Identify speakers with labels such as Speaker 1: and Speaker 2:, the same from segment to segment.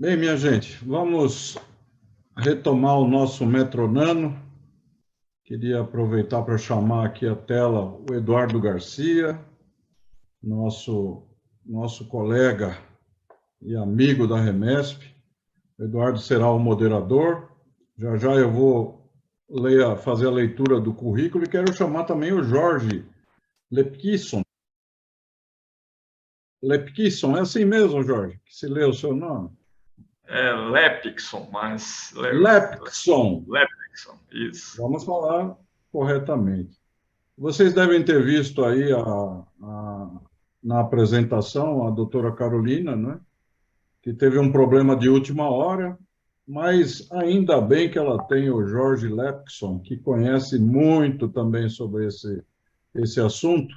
Speaker 1: Bem, minha gente, vamos retomar o nosso Metronano. Queria aproveitar para chamar aqui à tela o Eduardo Garcia, nosso colega e amigo da Remesp. O Eduardo será o moderador. Já já eu vou fazer a leitura do currículo e quero chamar também o Jorge Lepkisson. Lepkisson, é assim mesmo, Jorge, que se lê o seu nome?
Speaker 2: É Lepkisson, mas...
Speaker 1: Lepkisson.
Speaker 2: Lepkisson, isso.
Speaker 1: Vamos falar corretamente. Vocês devem ter visto aí na apresentação a doutora Carolina, né, que teve um problema de última hora, mas ainda bem que ela tem o Jorge Lepkisson, que conhece muito também sobre esse assunto,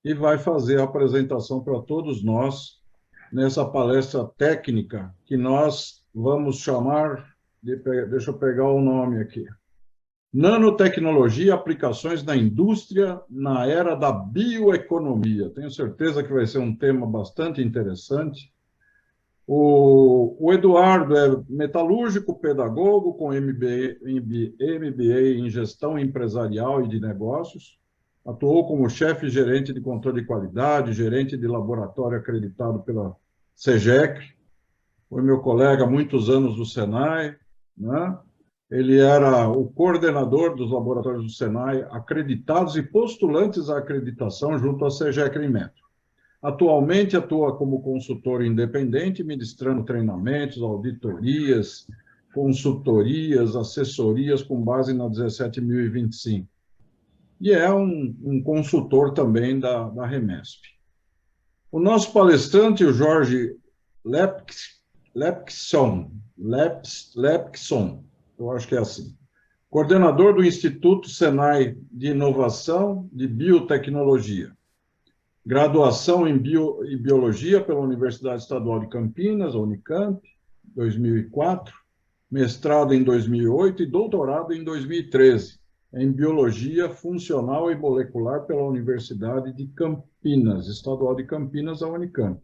Speaker 1: e vai fazer a apresentação para todos nós nessa palestra técnica que nós vamos chamar deixa eu pegar o nome aqui. Nanotecnologia, aplicações na indústria na era da bioeconomia. Tenho certeza que vai ser um tema bastante interessante. O Eduardo é metalúrgico, pedagogo, com MBA em gestão empresarial e de negócios. Atuou como chefe gerente de controle de qualidade, gerente de laboratório acreditado pela SEGEC. Foi meu colega há muitos anos do Senai, né? Ele era o coordenador dos laboratórios do Senai, acreditados e postulantes à acreditação junto à SEGEC Metro. Atualmente atua como consultor independente, ministrando treinamentos, auditorias, consultorias, assessorias com base na 17.025. E é um consultor também da Remesp. O nosso palestrante, o Jorge Lepkisson, eu acho que é assim, coordenador do Instituto Senai de Inovação de Biotecnologia, graduação em Biologia pela Universidade Estadual de Campinas, a Unicamp, 2004, mestrado em 2008 e doutorado em 2013, em Biologia Funcional e Molecular pela Universidade de Campinas, Estadual de Campinas, a Unicamp,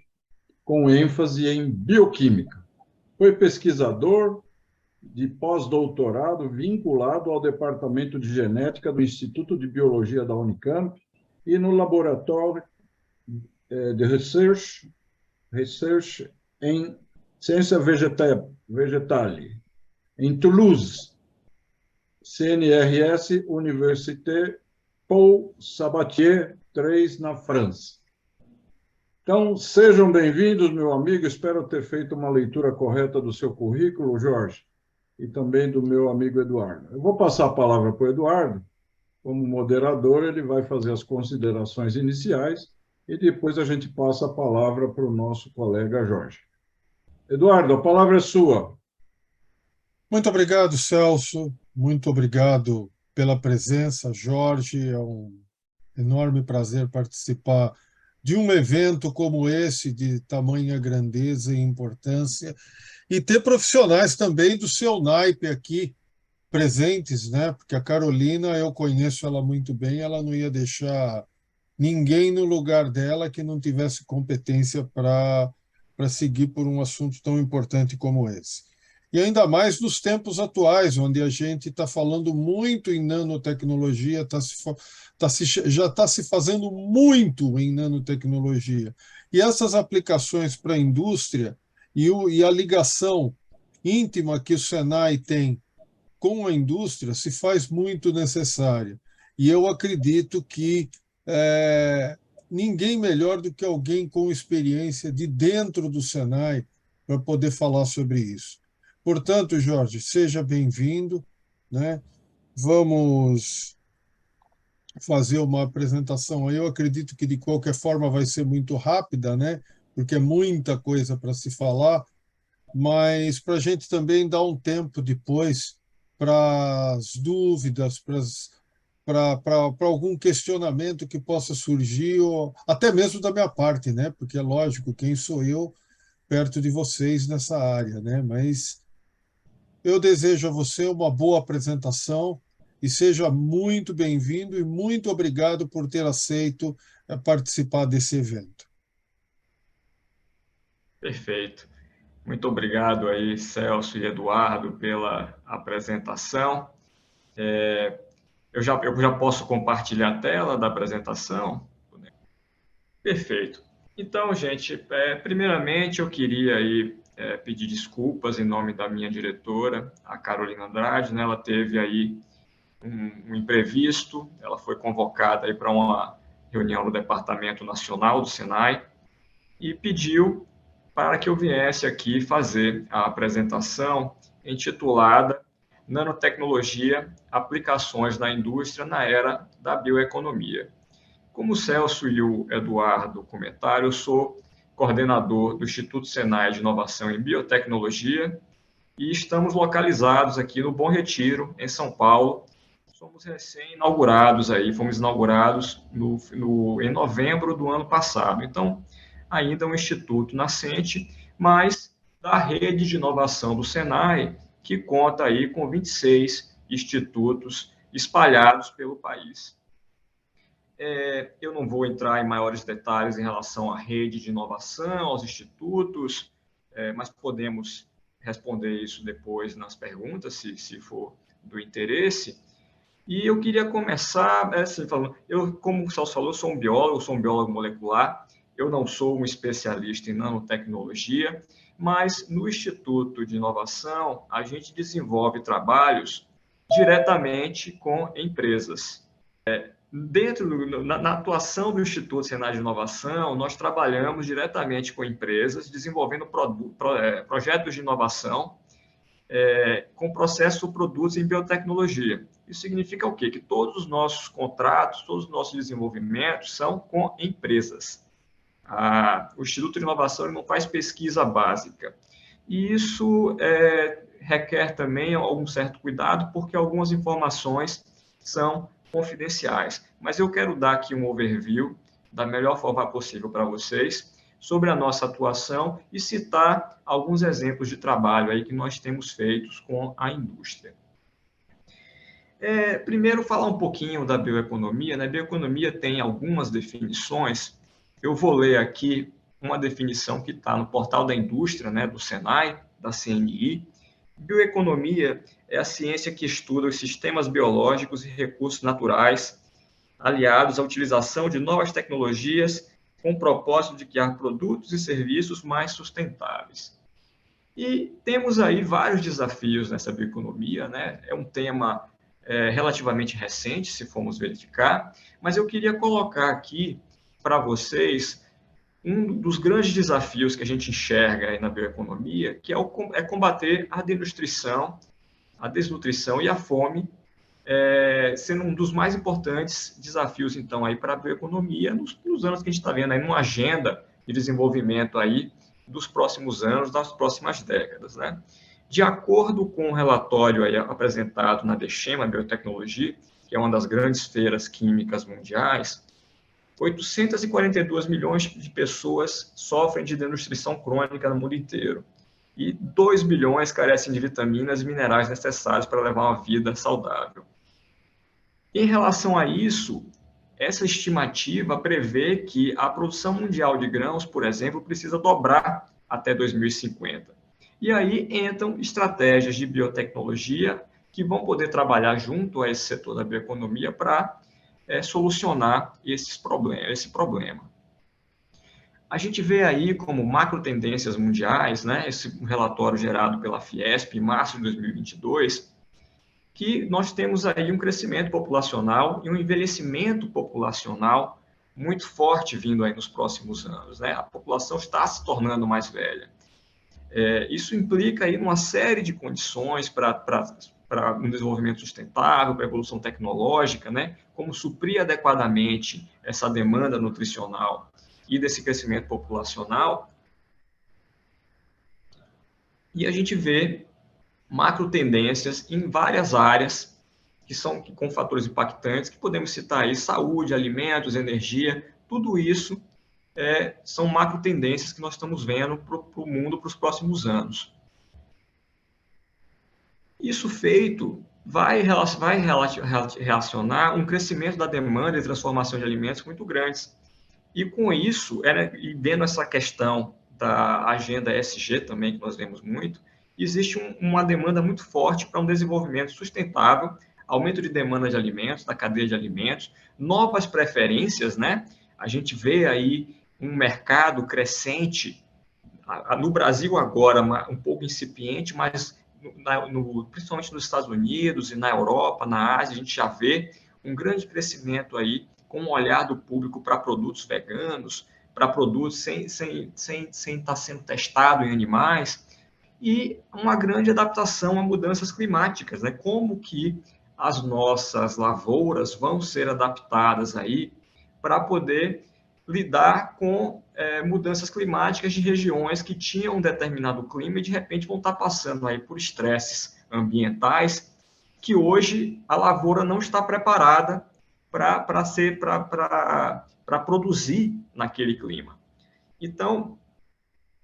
Speaker 1: com ênfase em Bioquímica. Foi pesquisador de pós-doutorado vinculado ao Departamento de Genética do Instituto de Biologia da Unicamp e no Laboratório de Research em Ciência Vegetale, em Toulouse, CNRS Université Paul Sabatier III, na França. Então, sejam bem-vindos, meu amigo. Espero ter feito uma leitura correta do seu currículo, Jorge, e também do meu amigo Eduardo. Eu vou passar a palavra para o Eduardo. Como moderador, ele vai fazer as considerações iniciais e depois a gente passa a palavra para o nosso colega Jorge. Eduardo, a palavra é sua.
Speaker 3: Muito obrigado, Celso. Muito obrigado pela presença, Jorge. É um enorme prazer participar de um evento como esse, de tamanha grandeza e importância, e ter profissionais também do seu naipe aqui presentes, né? Porque a Carolina, eu conheço ela muito bem, ela não ia deixar ninguém no lugar dela que não tivesse competência para seguir por um assunto tão importante como esse. E ainda mais nos tempos atuais, onde a gente está falando muito em nanotecnologia, já está se fazendo muito em nanotecnologia. E essas aplicações para a indústria e a ligação íntima que o Senai tem com a indústria se faz muito necessária. E eu acredito que ninguém melhor do que alguém com experiência de dentro do Senai para poder falar sobre isso. Portanto, Jorge, seja bem-vindo, né? Vamos fazer uma apresentação aí. Eu acredito que, de qualquer forma, vai ser muito rápida, né? Porque é muita coisa para se falar, mas para a gente também dar um tempo depois para as dúvidas, para algum questionamento que possa surgir, ou até mesmo da minha parte, né? Porque é lógico, quem sou eu perto de vocês nessa área, né? Mas eu desejo a você uma boa apresentação e seja muito bem-vindo e muito obrigado por ter aceito participar desse evento.
Speaker 2: Perfeito. Muito obrigado aí, Celso e Eduardo, pela apresentação. Eu já posso compartilhar a tela da apresentação? Perfeito. Então, gente, primeiramente eu queria aí pedir desculpas em nome da minha diretora, a Carolina Andrade, né? Ela teve aí um imprevisto, ela foi convocada aí para uma reunião do Departamento Nacional do Senai e pediu para que eu viesse aqui fazer a apresentação intitulada Nanotecnologia, aplicações na indústria na era da bioeconomia. Como o Celso e o Eduardo comentaram, eu sou coordenador do Instituto Senai de Inovação em Biotecnologia e estamos localizados aqui no Bom Retiro, em São Paulo. Somos recém-inaugurados aí, fomos inaugurados em novembro do ano passado. Então, ainda é um instituto nascente, mas da rede de inovação do Senai, que conta aí com 26 institutos espalhados pelo país. Eu não vou entrar em maiores detalhes em relação à rede de inovação, aos institutos, mas podemos responder isso depois nas perguntas, se for do interesse. E eu queria começar, assim, falando, como o Celso falou, sou um biólogo molecular, eu não sou um especialista em nanotecnologia, mas no Instituto de Inovação, a gente desenvolve trabalhos diretamente com empresas. Na atuação do Instituto Senai de Inovação, nós trabalhamos diretamente com empresas, desenvolvendo projetos de inovação com processos ou produtos em biotecnologia. Isso significa o quê? Que todos os nossos contratos, todos os nossos desenvolvimentos são com empresas. O Instituto de Inovação não faz pesquisa básica. E isso requer também algum certo cuidado, porque algumas informações são confidenciais. Mas eu quero dar aqui um overview da melhor forma possível para vocês sobre a nossa atuação e citar alguns exemplos de trabalho aí que nós temos feito com a indústria. Primeiro, falar um pouquinho da bioeconomia. A bioeconomia tem algumas definições. Eu vou ler aqui uma definição que está no portal da indústria, do Senai, da CNI. Bioeconomia é a ciência que estuda os sistemas biológicos e recursos naturais aliados à utilização de novas tecnologias com o propósito de criar produtos e serviços mais sustentáveis. E temos aí vários desafios nessa bioeconomia, É um tema relativamente recente, se formos verificar, mas eu queria colocar aqui para vocês um dos grandes desafios que a gente enxerga aí na bioeconomia, que é combater a desnutrição e a fome, sendo um dos mais importantes desafios, então, aí para a bioeconomia nos anos que a gente está vendo aí numa agenda de desenvolvimento aí dos próximos anos, das próximas décadas, De acordo com o relatório aí apresentado na DECHEM, a Biotecnologia, que é uma das grandes feiras químicas mundiais, 842 milhões de pessoas sofrem de desnutrição crônica no mundo inteiro. E 2 bilhões carecem de vitaminas e minerais necessários para levar uma vida saudável. Em relação a isso, essa estimativa prevê que a produção mundial de grãos, por exemplo, precisa dobrar até 2050. E aí entram estratégias de biotecnologia que vão poder trabalhar junto a esse setor da bioeconomia para solucionar esse problema. A gente vê aí como macro tendências mundiais, esse relatório gerado pela Fiesp em março de 2022, que nós temos aí um crescimento populacional e um envelhecimento populacional muito forte vindo aí nos próximos anos. A população está se tornando mais velha. Isso implica aí uma série de condições para um desenvolvimento sustentável, para a evolução tecnológica, como suprir adequadamente essa demanda nutricional e desse crescimento populacional. E a gente vê macro tendências em várias áreas que são com fatores impactantes, que podemos citar aí saúde, alimentos, energia, tudo isso são macro tendências que nós estamos vendo para o mundo para os próximos anos. Isso feito vai relacionar um crescimento da demanda e transformação de alimentos muito grandes. E com isso, e vendo essa questão da agenda ESG também, que nós vemos muito, existe uma demanda muito forte para um desenvolvimento sustentável, aumento de demanda de alimentos, da cadeia de alimentos, novas preferências, né? A gente vê aí um mercado crescente, no Brasil agora um pouco incipiente, mas principalmente nos Estados Unidos e na Europa, na Ásia, a gente já vê um grande crescimento aí, com um olhar do público para produtos veganos, para produtos sem estar sendo testado em animais, e uma grande adaptação a mudanças climáticas, né? Como que as nossas lavouras vão ser adaptadas aí para poder lidar com mudanças climáticas de regiões que tinham um determinado clima e de repente vão estar passando aí por estresses ambientais que hoje a lavoura não está preparada para produzir naquele clima. Então,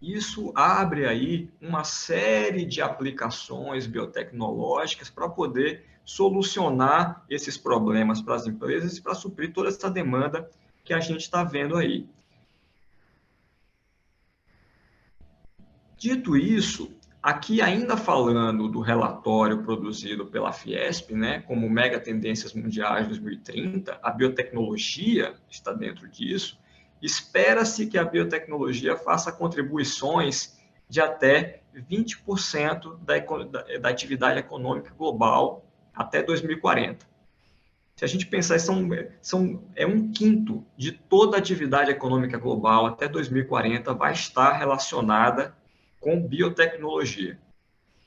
Speaker 2: isso abre aí uma série de aplicações biotecnológicas para poder solucionar esses problemas para as empresas e para suprir toda essa demanda que a gente está vendo aí. Dito isso, aqui ainda falando do relatório produzido pela Fiesp, né, como Mega Tendências Mundiais 2030, a biotecnologia está dentro disso. Espera-se que a biotecnologia faça contribuições de até 20% da atividade econômica global até 2040. Se a gente pensar, é um quinto de toda a atividade econômica global até 2040 vai estar relacionada com biotecnologia.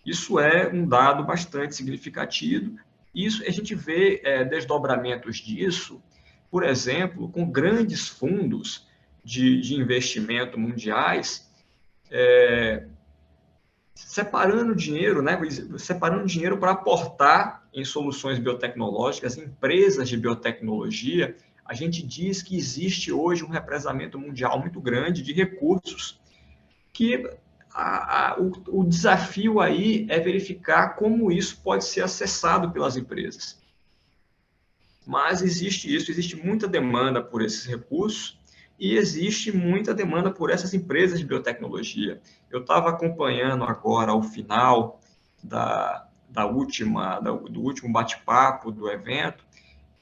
Speaker 2: Isso é um dado bastante significativo. Isso, a gente vê desdobramentos disso, por exemplo, com grandes fundos de investimento mundiais, separando dinheiro, né? Separando dinheiro para aportar em soluções biotecnológicas, empresas de biotecnologia. A gente diz que existe hoje um represamento mundial muito grande de recursos que o desafio aí é verificar como isso pode ser acessado pelas empresas. Mas existe muita demanda por esses recursos e existe muita demanda por essas empresas de biotecnologia. Eu estava acompanhando agora o final do último bate-papo do evento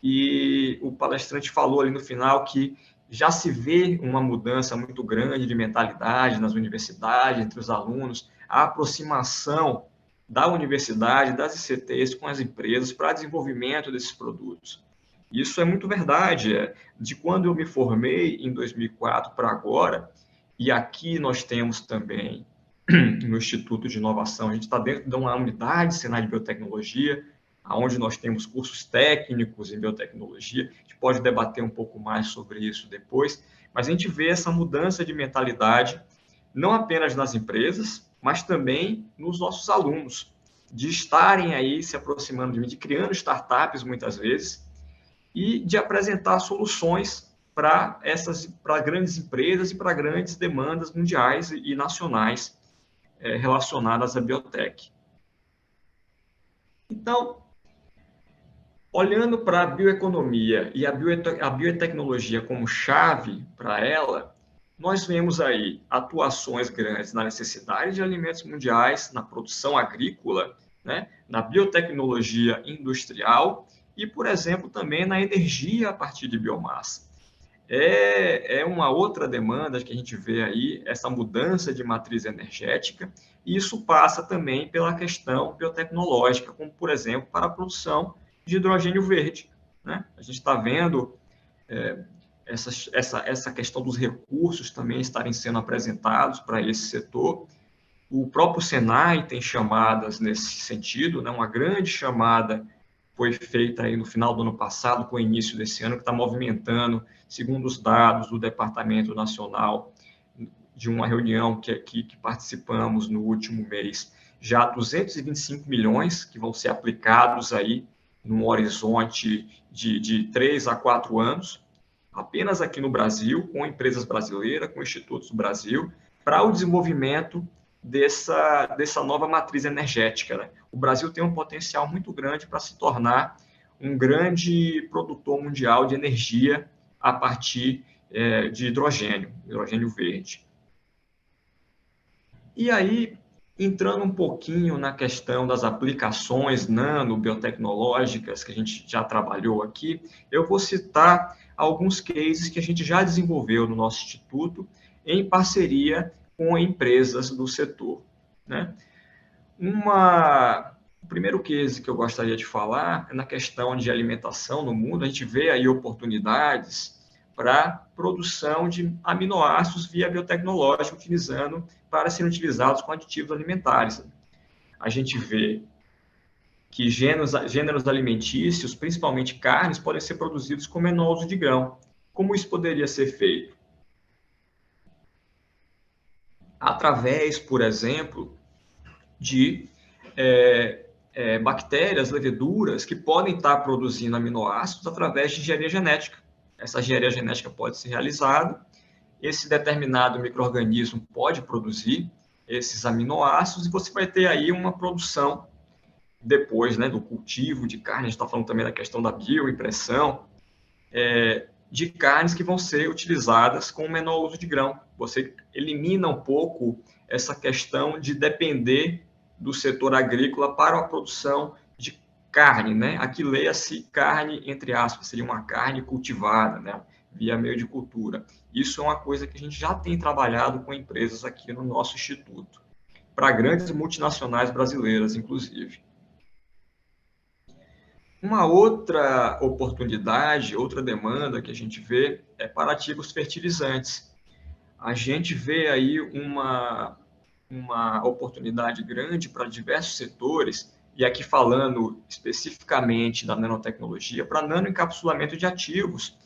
Speaker 2: e o palestrante falou ali no final que já se vê uma mudança muito grande de mentalidade nas universidades, entre os alunos, a aproximação da universidade, das ICTs com as empresas para desenvolvimento desses produtos. Isso é muito verdade. De quando eu me formei, em 2004 para agora, e aqui nós temos também no Instituto de Inovação, a gente está dentro de uma unidade de cenário de biotecnologia, onde nós temos cursos técnicos em biotecnologia. A gente pode debater um pouco mais sobre isso depois, mas a gente vê essa mudança de mentalidade, não apenas nas empresas, mas também nos nossos alunos, de estarem aí se aproximando de mim, de criando startups muitas vezes, e de apresentar soluções para grandes empresas e para grandes demandas mundiais e nacionais relacionadas à biotech. Então, olhando para a bioeconomia e a biotecnologia como chave para ela, nós vemos aí atuações grandes na necessidade de alimentos mundiais, na produção agrícola, né, na biotecnologia industrial e, por exemplo, também na energia a partir de biomassa. É uma outra demanda que a gente vê aí, essa mudança de matriz energética, e isso passa também pela questão biotecnológica, como, por exemplo, para a produção de hidrogênio verde, né? A gente está vendo essa questão dos recursos também estarem sendo apresentados para esse setor. O próprio Senai tem chamadas nesse sentido, né? Uma grande chamada foi feita aí no final do ano passado, com o início desse ano, que está movimentando, segundo os dados do Departamento Nacional, de uma reunião que participamos no último mês, já 225 milhões que vão ser aplicados aí num horizonte de 3 a 4 anos, apenas aqui no Brasil, com empresas brasileiras, com institutos do Brasil, para o desenvolvimento dessa nova matriz energética, né? O Brasil tem um potencial muito grande para se tornar um grande produtor mundial de energia a partir de hidrogênio verde. E aí, entrando um pouquinho na questão das aplicações nanobiotecnológicas que a gente já trabalhou aqui, eu vou citar alguns cases que a gente já desenvolveu no nosso instituto em parceria com empresas do setor, né? O primeiro case que eu gostaria de falar é na questão de alimentação no mundo. A gente vê aí oportunidades para produção de aminoácidos via biotecnológica, utilizando para serem utilizados com aditivos alimentares. A gente vê que gêneros alimentícios, principalmente carnes, podem ser produzidos com menor uso de grão. Como isso poderia ser feito? Através, por exemplo, de bactérias, leveduras, que podem estar produzindo aminoácidos através de engenharia genética. Essa engenharia genética pode ser realizada, esse determinado micro-organismo pode produzir esses aminoácidos e você vai ter aí uma produção depois, né, do cultivo de carne. A gente está falando também da questão da bioimpressão, de carnes que vão ser utilizadas com menor uso de grão. Você elimina um pouco essa questão de depender do setor agrícola para a produção de carne, né? Aqui leia-se carne, entre aspas, seria uma carne cultivada, né? Via meio de cultura. Isso é uma coisa que a gente já tem trabalhado com empresas aqui no nosso instituto, para grandes multinacionais brasileiras, inclusive. Uma outra oportunidade, outra demanda que a gente vê é para ativos fertilizantes. A gente vê aí uma oportunidade grande para diversos setores, e aqui falando especificamente da nanotecnologia, para nanoencapsulamento de ativos,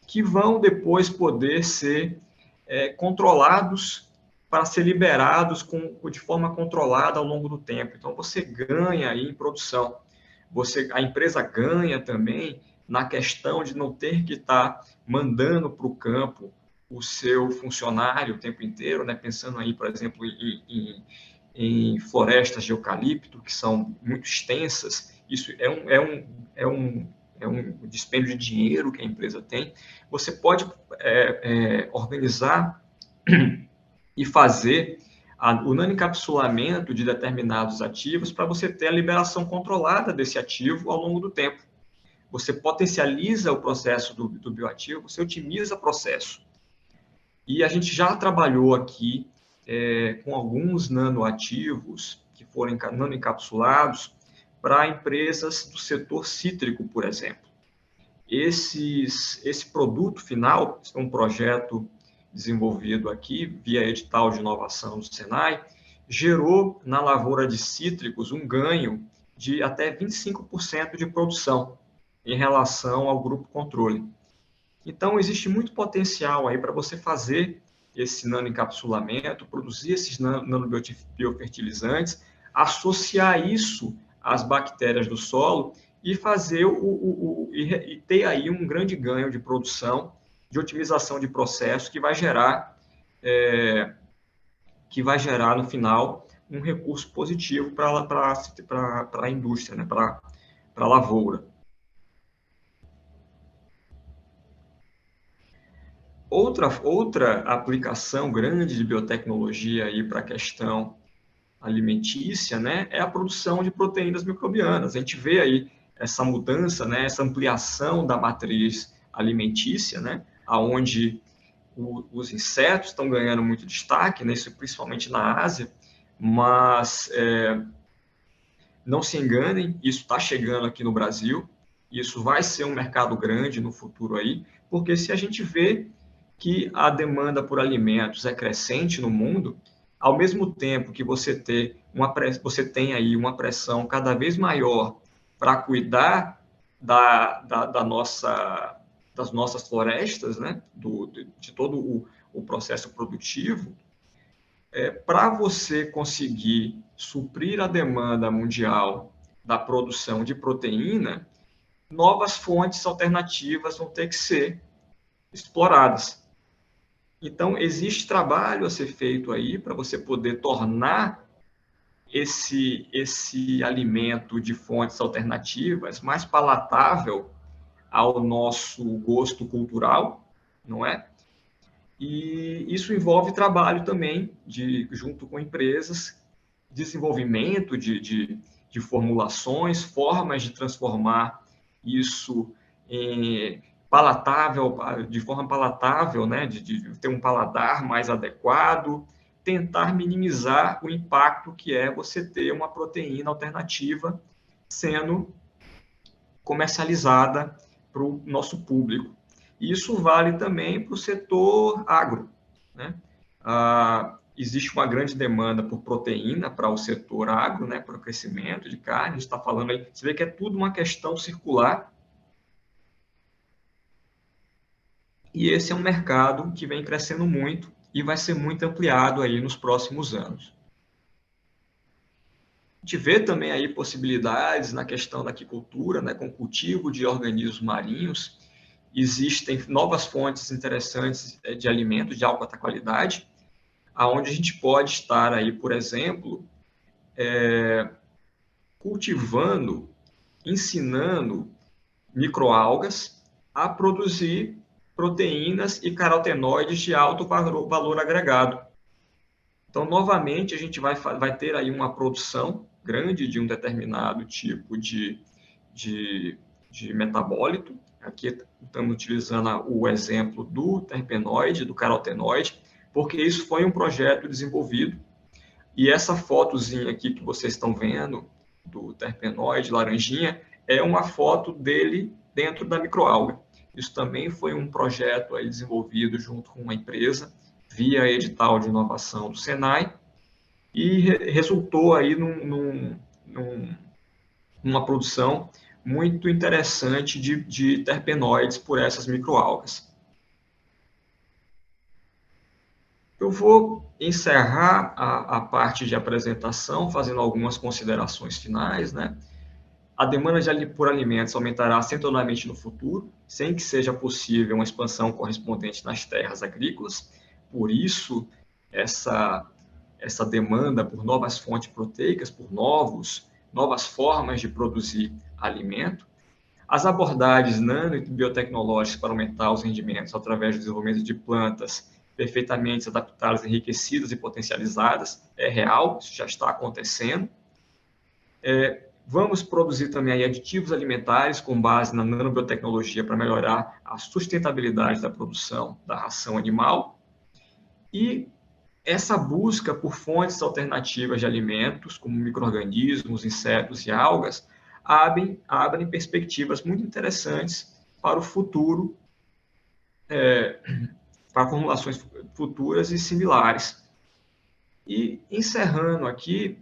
Speaker 2: que vão depois poder ser controlados para ser liberados de forma controlada ao longo do tempo. Então, você ganha aí em produção. A empresa ganha também na questão de não ter que estar mandando para o campo o seu funcionário o tempo inteiro, né? Pensando aí, por exemplo, em florestas de eucalipto, que são muito extensas. Isso é um dispêndio de dinheiro que a empresa tem. Você pode organizar e fazer o nanoencapsulamento de determinados ativos para você ter a liberação controlada desse ativo ao longo do tempo. Você potencializa o processo do bioativo, você otimiza o processo. E a gente já trabalhou aqui com alguns nanoativos que foram nanoencapsulados para empresas do setor cítrico, por exemplo. Esse produto final, é um projeto desenvolvido aqui via edital de inovação do Senai, gerou na lavoura de cítricos um ganho de até 25% de produção em relação ao grupo controle. Então, existe muito potencial aí para você fazer esse nanoencapsulamento, produzir esses nanobiofertilizantes, associar isso às bactérias do solo e fazer e ter aí um grande ganho de produção, de otimização de processo que vai gerar no final um recurso positivo para a indústria, né? Para a lavoura. Outra aplicação grande de biotecnologia aí para a questão alimentícia, né, é a produção de proteínas microbianas. A gente vê aí essa mudança, né, essa ampliação da matriz alimentícia, né, aonde os insetos estão ganhando muito destaque, né, isso principalmente na Ásia, mas não se enganem, isso está chegando aqui no Brasil, isso vai ser um mercado grande no futuro aí, porque se a gente vê que a demanda por alimentos é crescente no mundo, ao mesmo tempo que você tem aí uma pressão cada vez maior para cuidar das nossas florestas, né? de todo o processo produtivo, para você conseguir suprir a demanda mundial da produção de proteína, novas fontes alternativas vão ter que ser exploradas. Então, existe trabalho a ser feito aí para você poder tornar esse alimento de fontes alternativas mais palatável ao nosso gosto cultural, não é? E isso envolve trabalho também, junto com empresas, desenvolvimento de formulações, formas de transformar isso em palatável, de forma palatável, né, de ter um paladar mais adequado, tentar minimizar o impacto que é você ter uma proteína alternativa sendo comercializada para o nosso público. E isso vale também para o setor agro, né? Existe uma grande demanda por proteína para o setor agro, né, para o crescimento de carne. A gente está falando aí, você vê que é tudo uma questão circular. E esse é um mercado que vem crescendo muito e vai ser muito ampliado aí nos próximos anos. A gente vê também aí possibilidades na questão da aquicultura, né, com cultivo de organismos marinhos. Existem novas fontes interessantes de alimentos de alta qualidade, aonde a gente pode estar aí, por exemplo, cultivando, ensinando microalgas a produzir proteínas e carotenoides de alto valor agregado. Então, novamente, a gente vai ter aí uma produção grande de um determinado tipo de metabólito. Aqui estamos utilizando o exemplo do terpenoide, do carotenoide, porque isso foi um projeto desenvolvido. E essa fotozinha aqui que vocês estão vendo, do terpenoide laranjinha, é uma foto dele dentro da microalga. Isso também foi um projeto aí desenvolvido junto com uma empresa, via edital de inovação do Senai, e resultou aí numa produção muito interessante de terpenoides por essas microalgas. Eu vou encerrar a parte de apresentação fazendo algumas considerações finais, né? A demanda por alimentos aumentará acentuadamente no futuro, sem que seja possível uma expansão correspondente nas terras agrícolas. Por isso, essa demanda por novas fontes proteicas, por novas formas de produzir alimento. As abordagens nano e biotecnológicas para aumentar os rendimentos através do desenvolvimento de plantas perfeitamente adaptadas, enriquecidas e potencializadas, é real, isso já está acontecendo. Vamos produzir também aditivos alimentares com base na nanobiotecnologia para melhorar a sustentabilidade da produção da ração animal. E essa busca por fontes alternativas de alimentos, como micro-organismos, insetos e algas, abrem perspectivas muito interessantes para o futuro, para formulações futuras e similares. E, encerrando aqui,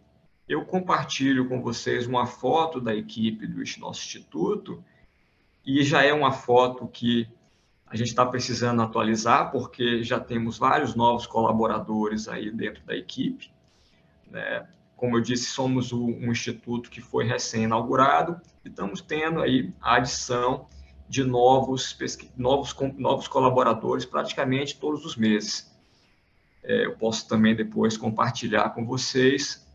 Speaker 2: eu compartilho com vocês uma foto da equipe do nosso instituto, e já é uma foto que a gente está precisando atualizar, porque já temos vários novos colaboradores aí dentro da equipe, né? Como eu disse, somos um instituto que foi recém-inaugurado e estamos tendo aí a adição de novos colaboradores praticamente todos os meses. Eu posso também depois compartilhar com vocês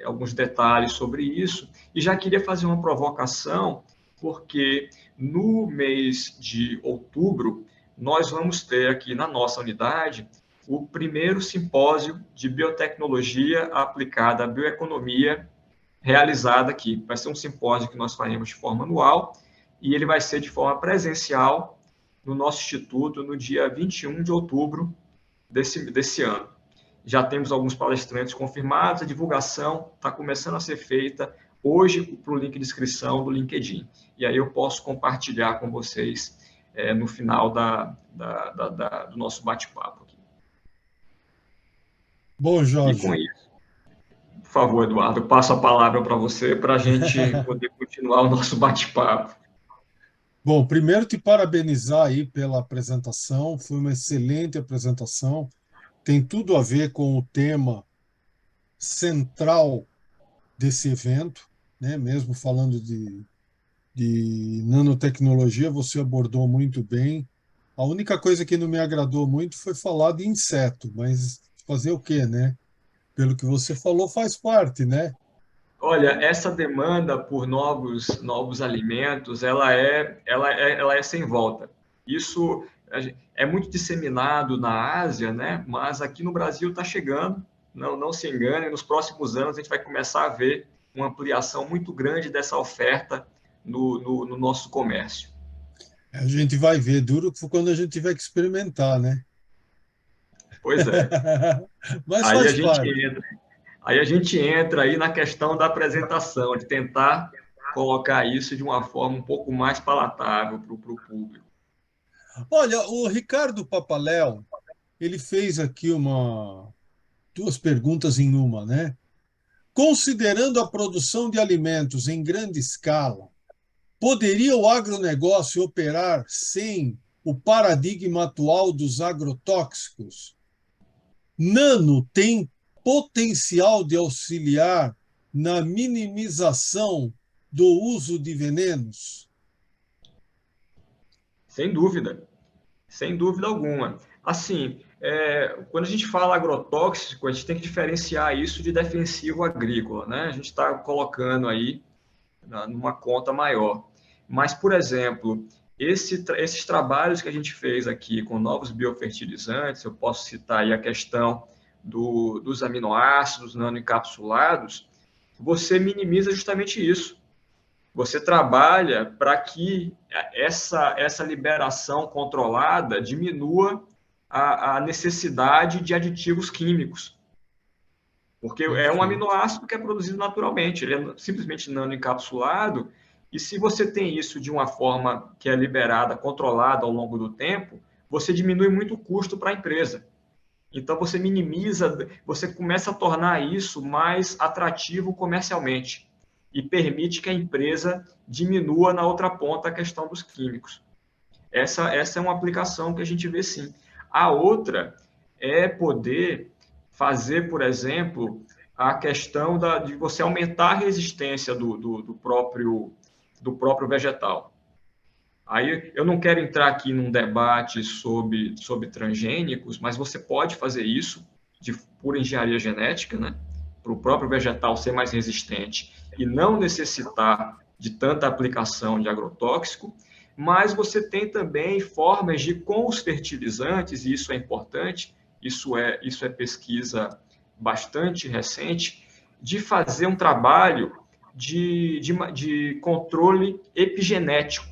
Speaker 2: alguns detalhes sobre isso. E já queria fazer uma provocação, porque no mês de outubro, nós vamos ter aqui na nossa unidade o primeiro simpósio de biotecnologia aplicada à bioeconomia realizado aqui. Vai ser um simpósio que nós faremos de forma anual e ele vai ser de forma presencial no nosso instituto no dia 21 de outubro desse ano. Já temos alguns palestrantes confirmados, a divulgação está começando a ser feita hoje para o link de inscrição do LinkedIn. E aí eu posso compartilhar com vocês no final do nosso bate-papo aqui.
Speaker 3: Bom, Jorge.
Speaker 2: E com isso, por favor, Eduardo, eu passo a palavra para você para a gente poder continuar o nosso bate-papo.
Speaker 3: Bom, primeiro te parabenizar aí pela apresentação, foi uma excelente apresentação, tem tudo a ver com o tema central desse evento, né? Mesmo falando de nanotecnologia, você abordou muito bem. A única coisa que não me agradou muito foi falar de inseto, mas fazer o quê, né? Pelo que você falou, faz parte, né?
Speaker 2: Olha, essa demanda por novos alimentos, ela é sem volta. Isso é muito disseminado na Ásia, né? Mas aqui no Brasil está chegando, não se engane, nos próximos anos a gente vai começar a ver uma ampliação muito grande dessa oferta no nosso comércio.
Speaker 3: A gente vai ver, duro quando a gente tiver que experimentar, né?
Speaker 2: Pois é.
Speaker 3: Mas
Speaker 2: Aí a
Speaker 3: faz
Speaker 2: gente
Speaker 3: parte.
Speaker 2: entra, aí a gente entra aí na questão da apresentação, de tentar colocar isso de uma forma um pouco mais palatável para o público.
Speaker 3: Olha, o Ricardo Papaléu, ele fez aqui duas perguntas em uma, né? Considerando a produção de alimentos em grande escala, poderia o agronegócio operar sem o paradigma atual dos agrotóxicos? Nano tem potencial de auxiliar na minimização do uso de venenos?
Speaker 2: Sem dúvida alguma. Assim, quando a gente fala agrotóxico, a gente tem que diferenciar isso de defensivo agrícola, né? A gente está colocando aí numa conta maior. Mas, por exemplo, esses trabalhos que a gente fez aqui com novos biofertilizantes, eu posso citar aí a questão dos aminoácidos nanoencapsulados, você minimiza justamente isso. Você trabalha para que essa liberação controlada diminua a necessidade de aditivos químicos. Porque é um
Speaker 3: Perfeito.
Speaker 2: aminoácido que é produzido naturalmente, ele é simplesmente nanoencapsulado, e se você tem isso de uma forma que é liberada, controlada ao longo do tempo, você diminui muito o custo para a empresa. Então, você minimiza, você começa a tornar isso mais atrativo comercialmente e permite que a empresa diminua na outra ponta a questão dos químicos. Essa é uma aplicação que a gente vê sim. A outra é poder fazer, por exemplo, a questão de você aumentar a resistência do próprio vegetal. Aí eu não quero entrar aqui num debate sobre transgênicos, mas você pode fazer isso por engenharia genética, né? Para o próprio vegetal ser mais resistente e não necessitar de tanta aplicação de agrotóxico, mas você tem também formas de, com os fertilizantes, e isso é importante, isso é pesquisa bastante recente, de fazer um trabalho de controle epigenético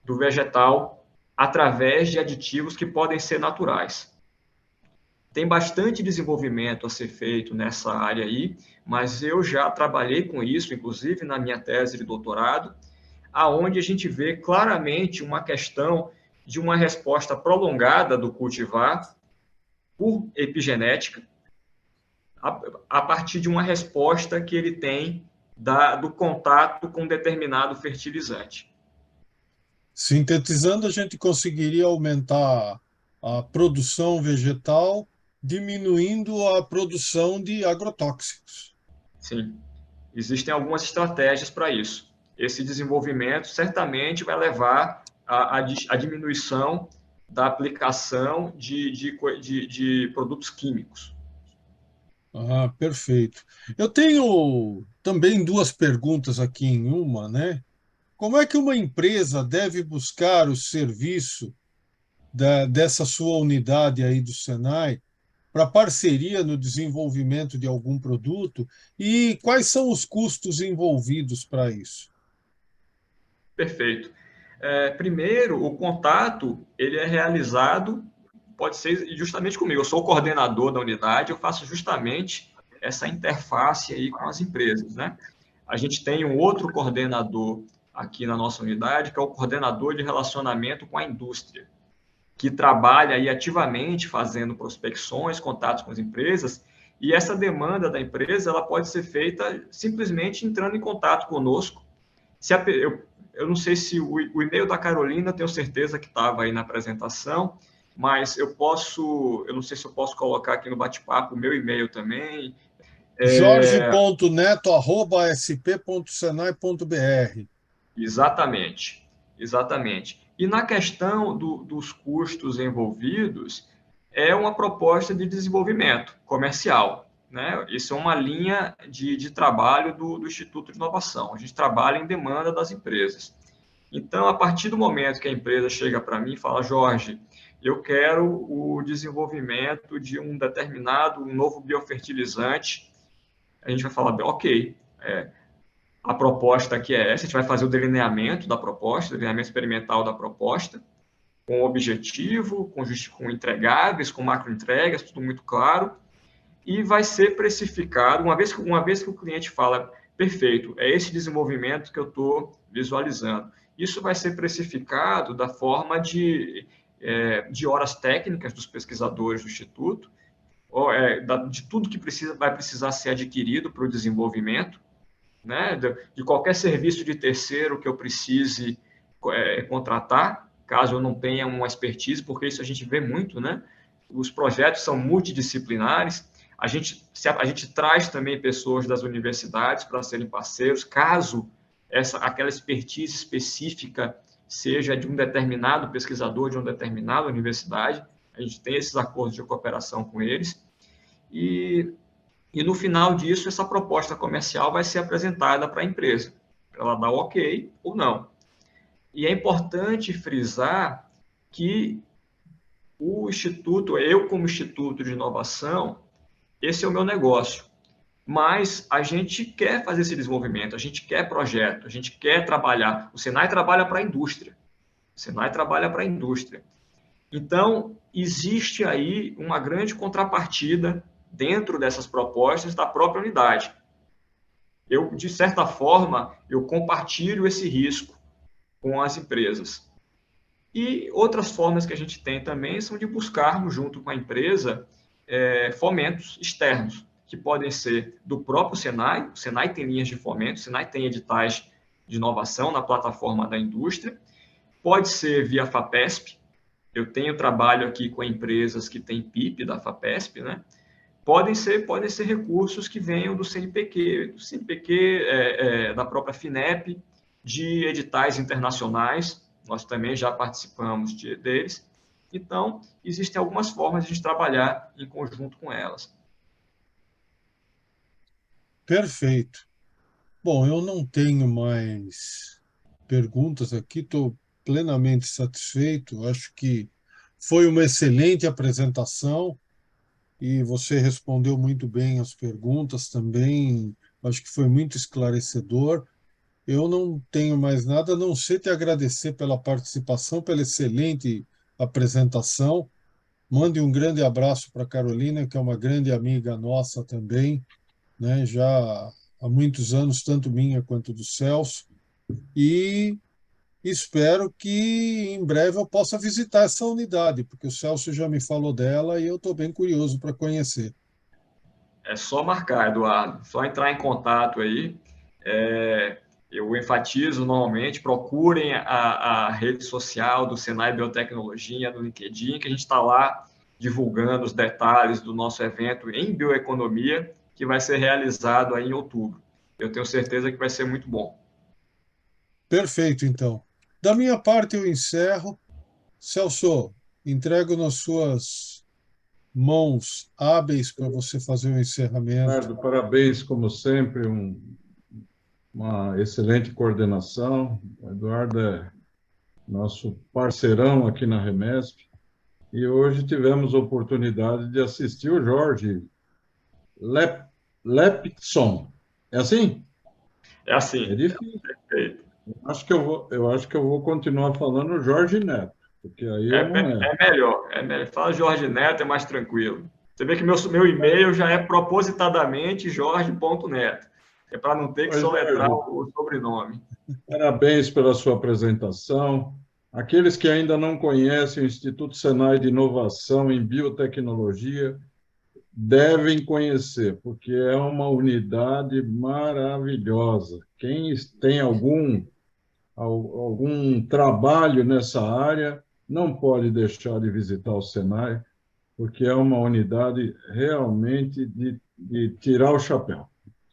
Speaker 2: do vegetal através de aditivos que podem ser naturais. Tem bastante desenvolvimento a ser feito nessa área aí, mas eu já trabalhei com isso, inclusive na minha tese de doutorado, aonde a gente vê claramente uma questão de uma resposta prolongada do cultivar por epigenética, a partir de uma resposta que ele tem do contato com determinado fertilizante.
Speaker 3: Sintetizando, a gente conseguiria aumentar a produção vegetal, diminuindo a produção de agrotóxicos.
Speaker 2: Sim, existem algumas estratégias para isso. Esse desenvolvimento certamente vai levar à diminuição da aplicação de produtos químicos.
Speaker 3: Ah, perfeito. Eu tenho também duas perguntas aqui em uma, né? Como é que uma empresa deve buscar o serviço dessa sua unidade aí do Senai para parceria no desenvolvimento de algum produto e quais são os custos envolvidos para isso?
Speaker 2: Perfeito. Primeiro, o contato ele é realizado, pode ser justamente comigo. Eu sou o coordenador da unidade, eu faço justamente essa interface aí com as empresas, né? A gente tem um outro coordenador aqui na nossa unidade, que é o coordenador de relacionamento com a indústria, que trabalha aí ativamente fazendo prospecções, contatos com as empresas, e essa demanda da empresa ela pode ser feita simplesmente entrando em contato conosco. Eu não sei se o e-mail da Carolina, tenho certeza que estava aí na apresentação, mas eu não sei se eu posso colocar aqui no bate-papo o meu e-mail também.
Speaker 3: jorge.neto@sp.senai.br.
Speaker 2: Exatamente, exatamente. E na questão dos custos envolvidos, é uma proposta de desenvolvimento comercial, né? Isso é uma linha de trabalho do Instituto de Inovação. A gente trabalha em demanda das empresas. Então, a partir do momento que a empresa chega para mim e fala, Jorge, eu quero o desenvolvimento de um determinado, um novo biofertilizante, a gente vai falar, ok, a proposta aqui é essa, a gente vai fazer o delineamento da proposta, o delineamento experimental da proposta, com objetivo, com entregáveis, com macroentregas, tudo muito claro, e vai ser precificado, uma vez que o cliente fala, perfeito, é esse desenvolvimento que eu estou visualizando. Isso vai ser precificado da forma de horas técnicas dos pesquisadores do Instituto, de tudo que vai precisar ser adquirido para o desenvolvimento, né, de qualquer serviço de terceiro que eu precise contratar, caso eu não tenha uma expertise, porque isso a gente vê muito, né? Os projetos são multidisciplinares, a gente traz também pessoas das universidades para serem parceiros, caso aquela expertise específica seja de um determinado pesquisador de uma determinada universidade, a gente tem esses acordos de cooperação com eles, e no final disso, essa proposta comercial vai ser apresentada para a empresa, para ela dar ok ou não. E é importante frisar que o Instituto, eu como Instituto de Inovação, esse é o meu negócio. Mas a gente quer fazer esse desenvolvimento, a gente quer projeto, a gente quer trabalhar. O Senai trabalha para a indústria. O Senai trabalha para a indústria. Então, existe aí uma grande contrapartida dentro dessas propostas da própria unidade. Eu, de certa forma, eu compartilho esse risco com as empresas. E outras formas que a gente tem também são de buscarmos, junto com a empresa, fomentos externos, que podem ser do próprio Senai. O Senai tem linhas de fomento, o Senai tem editais de inovação na plataforma da indústria. Pode ser via FAPESP. Eu tenho trabalho aqui com empresas que têm PIP da FAPESP, né? Podem ser recursos que venham do CNPq, da própria FINEP, de editais internacionais, nós também já participamos deles. Então, existem algumas formas de a gente trabalhar em conjunto com elas.
Speaker 3: Perfeito. Bom, eu não tenho mais perguntas aqui, estou plenamente satisfeito. Acho que foi uma excelente apresentação e você respondeu muito bem as perguntas também. Acho que foi muito esclarecedor. Eu não tenho mais nada a não ser te agradecer pela participação, pela excelente apresentação. Mande um grande abraço para a Carolina, que é uma grande amiga nossa também, né? Já há muitos anos, tanto minha quanto do Celso. E espero que em breve eu possa visitar essa unidade, porque o Celso já me falou dela e eu estou bem curioso para conhecer.
Speaker 2: É só marcar, Eduardo, só entrar em contato aí. Eu enfatizo normalmente, procurem a rede social do Senai Biotecnologia no LinkedIn, que a gente está lá divulgando os detalhes do nosso evento em bioeconomia, que vai ser realizado aí em outubro. Eu tenho certeza que vai ser muito bom.
Speaker 3: Perfeito, então. Da minha parte, eu encerro. Celso, entrego nas suas mãos hábeis para você fazer o encerramento.
Speaker 1: Eduardo, parabéns, como sempre, uma excelente coordenação. O Eduardo é nosso parceirão aqui na Remesp, e hoje tivemos a oportunidade de assistir o Jorge Lepson. É assim?
Speaker 2: É assim.
Speaker 1: É difícil.
Speaker 2: Perfeito.
Speaker 1: Eu acho que eu vou continuar falando Jorge Neto, porque aí eu não erro.
Speaker 2: É melhor. Fala Jorge Neto, é mais tranquilo. Você vê que meu e-mail já é propositadamente jorge.neto. É para não ter que
Speaker 1: Pois,
Speaker 2: soletrar
Speaker 1: Jorge,
Speaker 2: o sobrenome.
Speaker 1: parabéns pela sua apresentação. Aqueles que ainda não conhecem o Instituto Senai de Inovação em Biotecnologia devem conhecer, porque é uma unidade maravilhosa. Quem tem algum trabalho nessa área não pode deixar de visitar o Senai, porque é uma unidade realmente de tirar o chapéu.